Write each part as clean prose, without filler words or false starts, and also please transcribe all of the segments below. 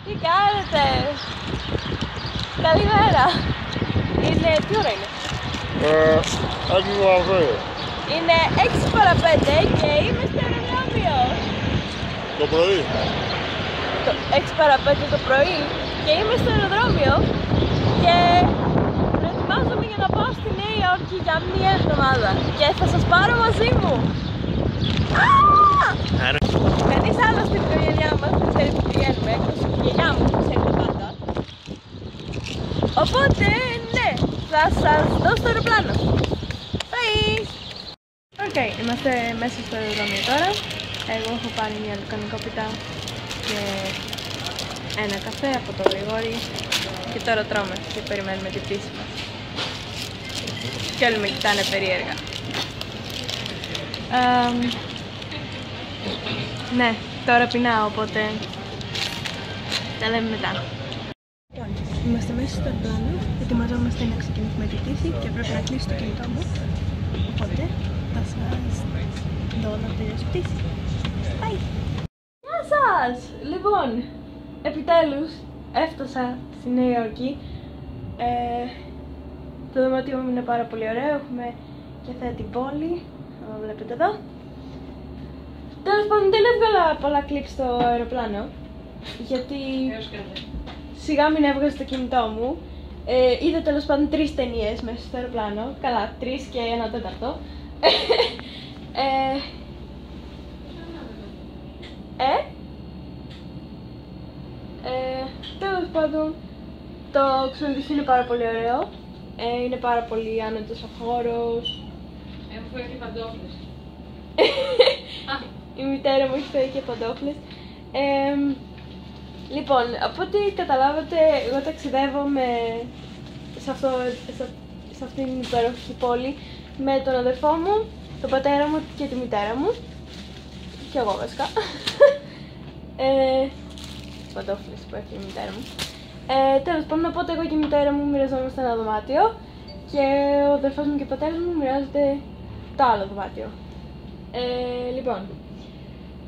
Τι κάνετε? Καλημέρα. Τι ώρα είναι? 6 παρα 5. Είναι 6 παρα 5 και είμαι στο αεροδρόμιο. Το πρωί. 6 παρα 5 το πρωί και είμαι στο αεροδρόμιο και προετοιμάζομαι για να πάω στη Νέα Υόρκη για μία εβδομάδα και θα σας πάρω μαζί μου. Κανείς άλλος στην οικογένειά μας δεν ξέρει που πηγαίνουμε, εκτός η οικογένειά μου που ξέρει τα πάντα. Οπότε, ναι, θα σας δώσω στο αεροπλάνο. Bye! Οκ, είμαστε μέσα στο αεροδρόμιο τώρα. Εγώ έχω πάρει μια λουκανικόπιτα και ένα καφέ από το Γρηγόρη και τώρα τρώμε και περιμένουμε την πτήση μας. Και όλοι με κοιτάνε περίεργα. Ναι, τώρα πεινάω, οπότε τα λέμε μετά. Είμαστε μέσα στο αεροπλάνο, ετοιμαζόμαστε να ξεκινήσουμε τη πτήση και πρέπει να κλείσω το κινητό μου. Οπότε θα σας δω να τελειώσει η πτήση. Bye! Γεια σας! Λοιπόν, επιτέλους έφτασα στη Νέα Υόρκη. Το δωμάτιο μου είναι πάρα πολύ ωραίο, έχουμε και θέα την πόλη, όπως βλέπετε εδώ. Τέλος πάντων δεν έβγαλα πολλά κλιπ στο αεροπλάνο, γιατί σιγά μην έβγαζα το κινητό μου. Είδα τέλος πάντων 3 ταινίες μέσα στο αεροπλάνο, καλά 3 και 1/4. Τέλος πάντων το ξενοδοχείο είναι πάρα πολύ ωραίο, είναι πάρα πολύ άνετος ο χώρος. Έχω φέρει και παντόφλες. Η μητέρα μου έχει φέρει και παντόφλες. Λοιπόν, από ό,τι καταλάβατε, εγώ ταξιδεύω σε αυτήν την υπέροχη πόλη με τον αδερφό μου, τον πατέρα μου και τη μητέρα μου. Και εγώ βασικά. Τις παντόφλες που έχει η μητέρα μου. Τέλος πάντων, οπότε εγώ και η μητέρα μου μοιραζόμαστε ένα δωμάτιο και ο αδερφός μου και ο πατέρας μου μοιράζονται το άλλο δωμάτιο. Λοιπόν,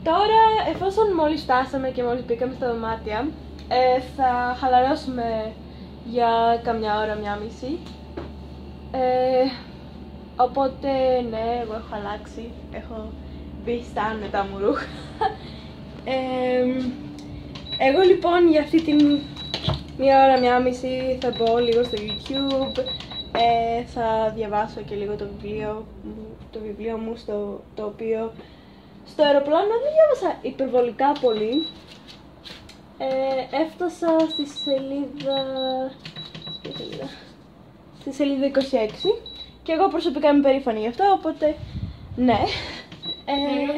τώρα εφόσον μόλις φτάσαμε και μόλις μπήκαμε στα δωμάτια, θα χαλαρώσουμε για καμιά ώρα, μία μισή. Οπότε ναι, εγώ έχω αλλάξει, έχω μπει στα άνετα μου ρούχα. Εγώ λοιπόν για αυτή την μία ώρα, μία μισή θα μπω λίγο στο YouTube, θα διαβάσω και λίγο το βιβλίο μου, το οποίο στο αεροπλάνο δεν διάβασα υπερβολικά πολύ. Έφτασα στη σελίδα 26 και εγώ προσωπικά είμαι περήφανη γι' αυτό, οπότε ναι.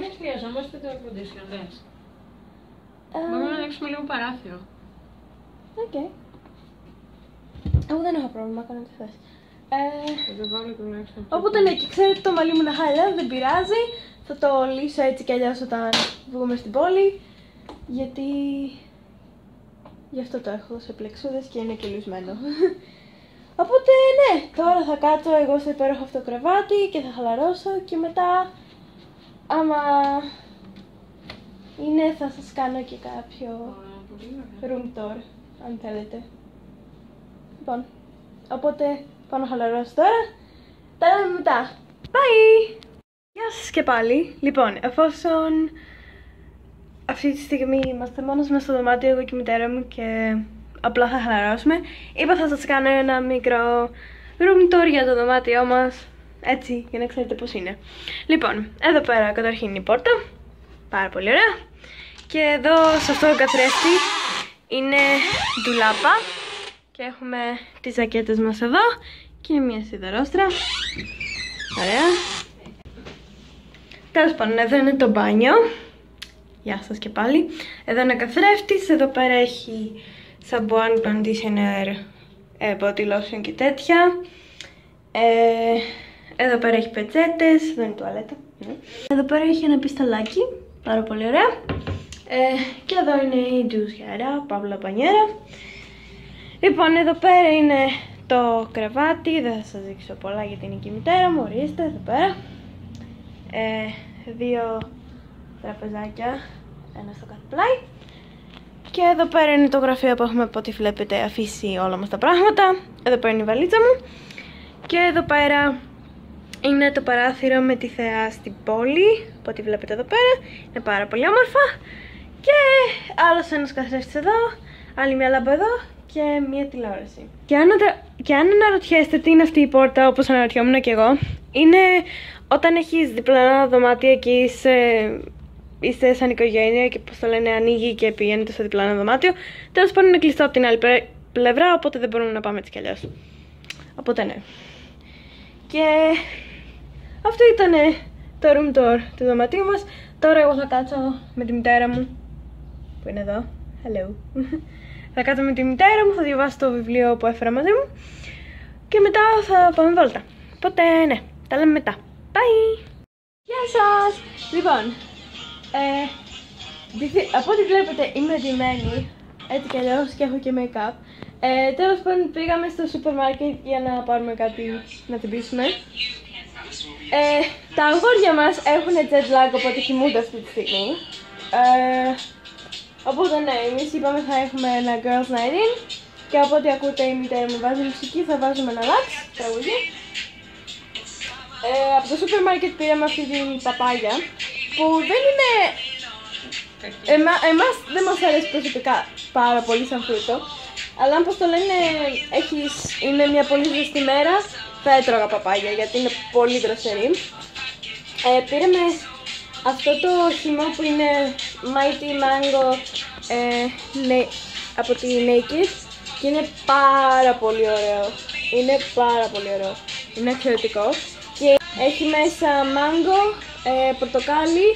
Δεν χρειαζόμαστε το air conditioner. Μπορούμε να ανοίξουμε λίγο παράθυρο. Οκ. Εγώ δεν έχω πρόβλημα, κάνω τι θες. Οπότε ναι, και ξέρετε το μαλλί μου να χαλάει, δεν πειράζει. Θα το λύσω έτσι κι αλλιώς όταν βγούμε στην πόλη. Γιατί γι' αυτό το έχω σε πλεξούδες και είναι και λυσμένο. Οπότε ναι, τώρα θα κάτσω εγώ στο υπέροχο αυτό κρεβάτι και θα χαλαρώσω και μετά άμα είναι θα σας κάνω και κάποιο room tour αν θέλετε. Λοιπόν, οπότε πάω να χαλαρώσω τώρα. Τα λέμε μετά. Bye! Γεια σας και πάλι. Λοιπόν, εφόσον αυτή τη στιγμή είμαστε μόνος μας στο δωμάτιο, εγώ και η μητέρα μου και απλά θα χαλαρώσουμε, είπα θα σας κάνω ένα μικρό room tour για το δωμάτιό μας, έτσι, για να ξέρετε πώς είναι. Λοιπόν, εδώ πέρα καταρχήν είναι η πόρτα, πάρα πολύ ωραία. Και εδώ σε αυτό το καθρέφτη είναι ντουλάπα και έχουμε τις ζακέτες μας εδώ και μια σιδερόστρα. Ωραία. Τέλος πάντων, εδώ είναι το μπάνιο. Γεια σας και πάλι. Εδώ είναι καθρέφτης, εδώ πέρα έχει σαμπουάν, conditioner, body lotion και τέτοια. Εδώ πέρα έχει πετσέτες, εδώ είναι η τουαλέτα. Εδώ πέρα έχει ένα πιστολάκι, πάρα πολύ ωραία. Και εδώ είναι η ντουζιάρα, παύλα μπανιέρα. Λοιπόν, εδώ πέρα είναι το κρεβάτι, δεν θα σας δείξω πολλά γιατί είναι και η μητέρα μου, ορίστε, εδώ πέρα. Δύο τραπεζάκια, ένα στο κάθε πλάι. Και εδώ πέρα είναι το γραφείο που έχουμε, από ό,τι βλέπετε, αφήσει όλα μας τα πράγματα. Εδώ πέρα είναι η βαλίτσα μου. Και εδώ πέρα είναι το παράθυρο με τη θέα στην πόλη, από ό,τι βλέπετε εδώ πέρα. Είναι πάρα πολύ όμορφα. Και άλλος ένας καθρέφτης εδώ, άλλη μια λάμπα εδώ και μια τηλεόραση. Και αν αναρωτιέστε τι είναι αυτή η πόρτα, όπως αναρωτιόμουν και εγώ, είναι όταν έχεις διπλανά δωμάτια και είστε σαν οικογένεια και πώς το λένε, ανοίγει και πηγαίνετε στο διπλανό δωμάτιο. Τέλος πάντων είναι κλειστό από την άλλη πλευρά, οπότε δεν μπορούμε να πάμε έτσι κι αλλιώς. Οπότε ναι. Και αυτό ήταν το room tour του δωματίου μας. Τώρα εγώ θα κάτσω με τη μητέρα μου, που είναι εδώ. Hello. Θα κάτσω με τη μητέρα μου, θα διαβάσω το βιβλίο που έφερα μαζί μου και μετά θα πάμε βόλτα. Οπότε ναι, τα λέμε μετά. Bye! Γεια σας! Λοιπόν, από ό,τι βλέπετε είμαι ντυμένη, έτσι κι αλλιώς, και έχω και make-up. Τέλος πάντων πήγαμε στο σούπερ μάρκετ για να πάρουμε κάτι να τσιμπήσουμε. Τα αγόρια μας έχουν jet lag, οπότε κοιμούνται αυτή τη στιγμή. Οπότε ναι, εμείς είπαμε θα έχουμε ένα girls night in. Και από ό,τι ακούτε η μητέρα μου βάζει μουσική, θα βάζουμε ένα λάξ, τραγούδι. Από το σούπερ μάρκετ πήραμε αυτή την παπάγια, που δεν είναι... εμάς δεν μας αρέσει προσωπικά πάρα πολύ σαν φρούτο. Αλλά αν πως το λένε, είναι μια πολύ ζεστή μέρα, θα έτρωγα παπάγια γιατί είναι πολύ δροσερή. Πήραμε αυτό το χυμό που είναι Mighty Mango από τη Naked και είναι πάρα πολύ ωραίο. Είναι πάρα πολύ ωραίο. Είναι εξαιρετικό. Και έχει μέσα μάγκο, πορτοκάλι,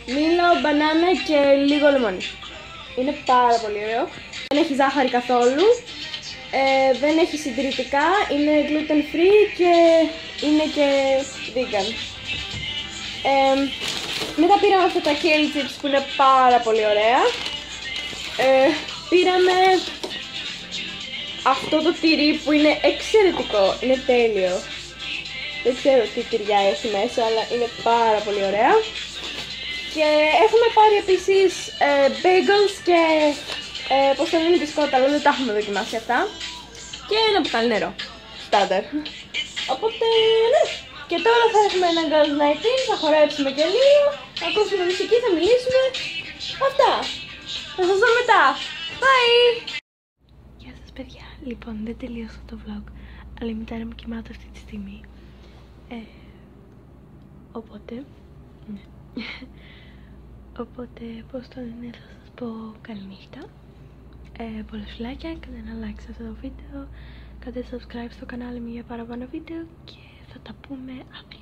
μήλο, μπανάνα και λίγο λεμόνι. Είναι πάρα πολύ ωραίο. Δεν έχει ζάχαρη καθόλου, δεν έχει συντηρητικά, είναι gluten free και είναι και vegan. Μετά πήραμε αυτά τα kale chips που είναι πάρα πολύ ωραία. Πήραμε αυτό το τυρί που είναι εξαιρετικό, είναι τέλειο. Δεν ξέρω τι τυριά έχει μέσα, αλλά είναι πάρα πολύ ωραία. Και έχουμε πάρει επίσης bagels και πώς το λένε, μπισκότα, αλλά δεν τα έχουμε δοκιμάσει αυτά. Και ένα μπουκάλι νερό, στάνταρ. Οπότε ναι. Και τώρα θα έχουμε ένα girls night in, θα χορέψουμε και λίγο, θα ακούσουμε μουσική, θα μιλήσουμε. Αυτά. Θα σας δω μετά. Bye! Γεια σας παιδιά. Λοιπόν, δεν τελείωσα το vlog, αλλά η μητέρα μου κοιμάται αυτή τη στιγμή. Οπότε, ναι. Οπότε, πώς το λένε, θα σας πω καληνύχτα. Πολλά φιλάκια, κάντε ένα like σε αυτό το βίντεο, κάντε subscribe στο κανάλι μου για παραπάνω βίντεο και θα τα πούμε αύριο.